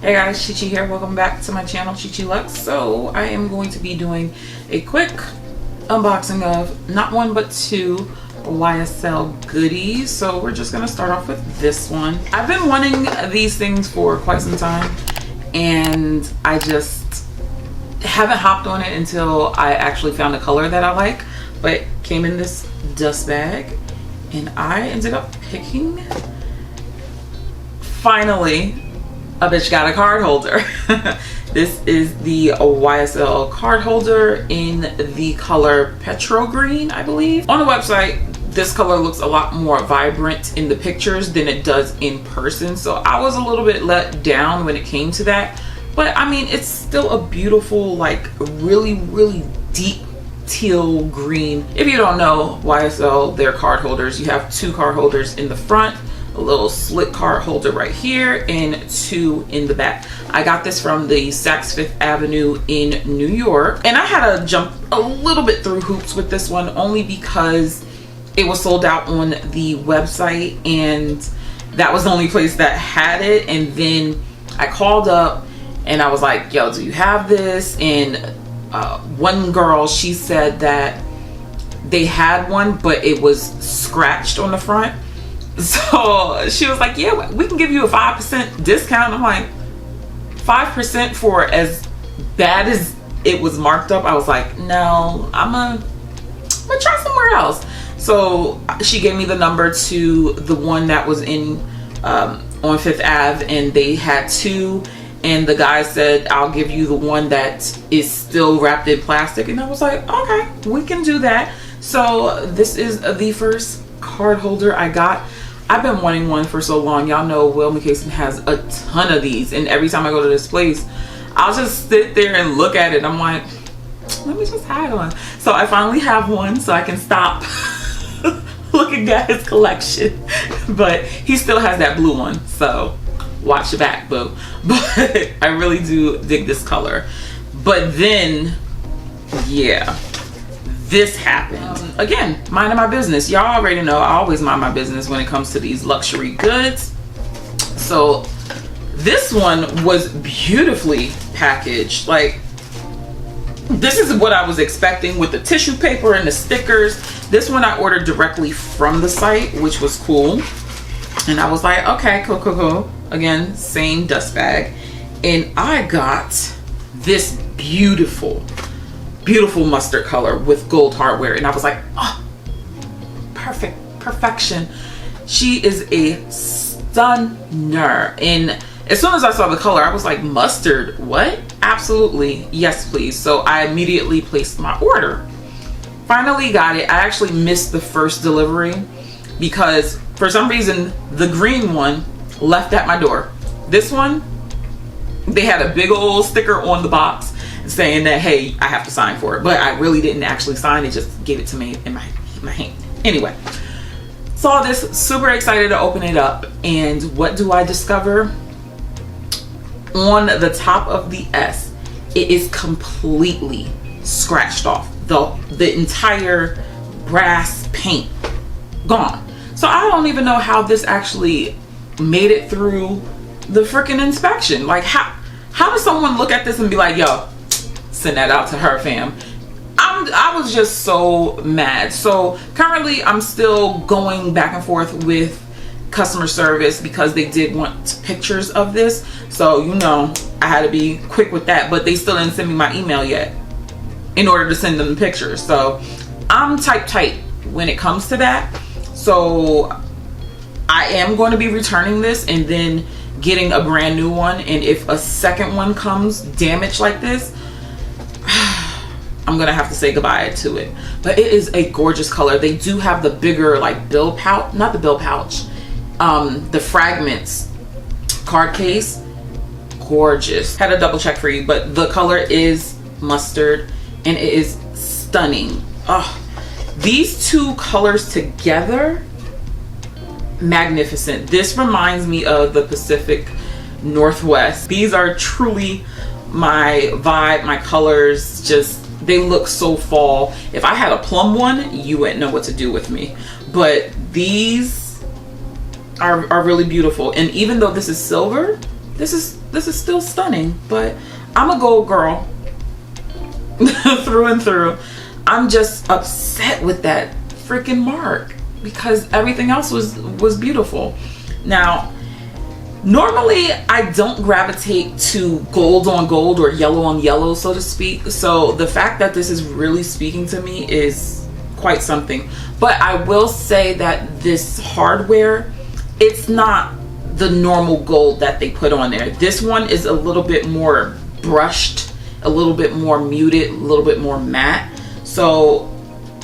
Hey guys, Chi-Chi here. Welcome back to my channel, Chi.Chi.Luxe. So I am going to be doing a quick unboxing of not one but two YSl goodies. So we're just gonna start off with this one. I've been wanting these things for quite some time and I just haven't hopped on it until I actually found a color that I like, but it came in this dust bag and I ended up picking, finally, a bitch got a card holder. This is the YSl card holder in the color Petrol green, I believe. On the website, this color looks a lot more vibrant in the pictures than it does in person. So I was a little bit let down when it came to that. But I mean, it's still a beautiful, like really deep teal green. If you don't know YSl, their card holders, you have two card holders in the front, a little slit card holder right here, and two in the back. I got this from the Saks Fifth Avenue in New York, and I had to jump a little bit through hoops with this one only because it was sold out on the website and that was the only place that had it. And then I called up and I was like, yo, do you have this? And one girl, she said that they had one but it was scratched on the front. So she was like, yeah, we can give you a 5% discount. I'm like, 5% for as bad as it was marked up? I was like, no, I'm gonna try somewhere else. So she gave me the number to the one that was in on Fifth Ave, and they had two, and the guy said, I'll give you the one that is still wrapped in plastic. And I was like, okay, we can do that. So this is the first card holder I got. I've been wanting one for so long. Y'all know Will McCason has a ton of these, and every time I go to this place, I'll just sit there and look at it. I'm like, let me just hide one. So I finally have one, so I can stop looking at his collection. But he still has that blue one, so watch your back, boo. But I really do dig this color. But then, yeah, this happened. Again, minding my business. Y'all already know I always mind my business when it comes to these luxury goods. So this one was beautifully packaged. Like, this is what I was expecting with the tissue paper and the stickers. This one I ordered directly from the site, which was cool. And I was like, okay, cool. Again, same dust bag. And I got this beautiful mustard color with gold hardware, and I was like, oh, perfection. She is a stunner. And as soon as I saw the color, I was like, mustard, what? Absolutely, yes please. So I immediately placed my order. Finally got it. I actually missed the first delivery because for some reason the green one left at my door. This one, they had a big old sticker on the box saying that, hey, I have to sign for it, but I really didn't actually sign it, just gave it to me in my hand. Anyway, saw this, super excited to open it up, and what do I discover? On the top of the S, it is completely scratched off. The entire brass paint gone. So I don't even know how this actually made it through the freaking inspection. Like, how does someone look at this and be like, yo, send that out to her, fam? I was just so mad. So currently I'm still going back and forth with customer service because they did want pictures of this. So, you know, I had to be quick with that, but they still didn't send me my email yet in order to send them the pictures. So I'm tight when it comes to that. So I am going to be returning this and then getting a brand new one. And if a second one comes damaged like this, I'm gonna have to say goodbye to it. But it is a gorgeous color. They do have the bigger, like, bill pouch, not the bill pouch, the fragments card case. Gorgeous. Had a double check for you, but the color is mustard and it is stunning. Oh, these two colors together, magnificent. This reminds me of the Pacific Northwest. These are truly my vibe, my colors. Just, they look so fall. If I had a plum one, you wouldn't know what to do with me. But these are really beautiful. And even though this is silver, this is this is still stunning. But I'm a gold girl through and through. I'm just upset with that freaking mark because everything else was beautiful. Now, normally I don't gravitate to gold on gold or yellow on yellow, so to speak. So the fact that this is really speaking to me is quite something. But I will say that this hardware, it's not the normal gold that they put on there. This one is a little bit more brushed, a little bit more muted, a little bit more matte. So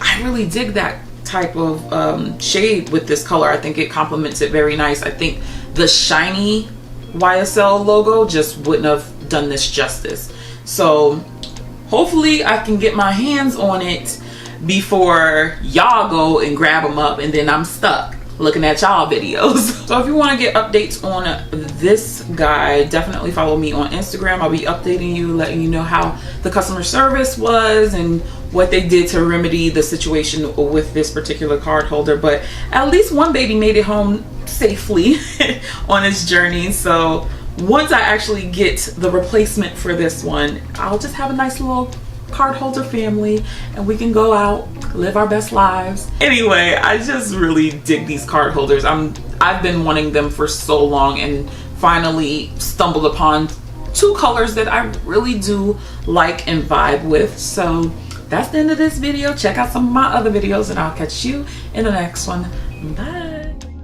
I really dig that type of shade with this color. I think it complements it very nice. I think the shiny YSL logo just wouldn't have done this justice. So hopefully I can get my hands on it before y'all go and grab them up, and then I'm stuck looking at y'all videos. So if you want to get updates on this guy, definitely follow me on Instagram. I'll be updating you, letting you know how the customer service was and what they did to remedy the situation with this particular card holder. But at least one baby made it home safely on its journey. So once I actually get the replacement for this one, I'll just have a nice little card holder family and we can go out, live our best lives. Anyway, I just really dig these card holders. I've been wanting them for so long and finally stumbled upon two colors that I really do like and vibe with. So that's the end of this video. Check out some of my other videos and I'll catch you in the next one. Bye.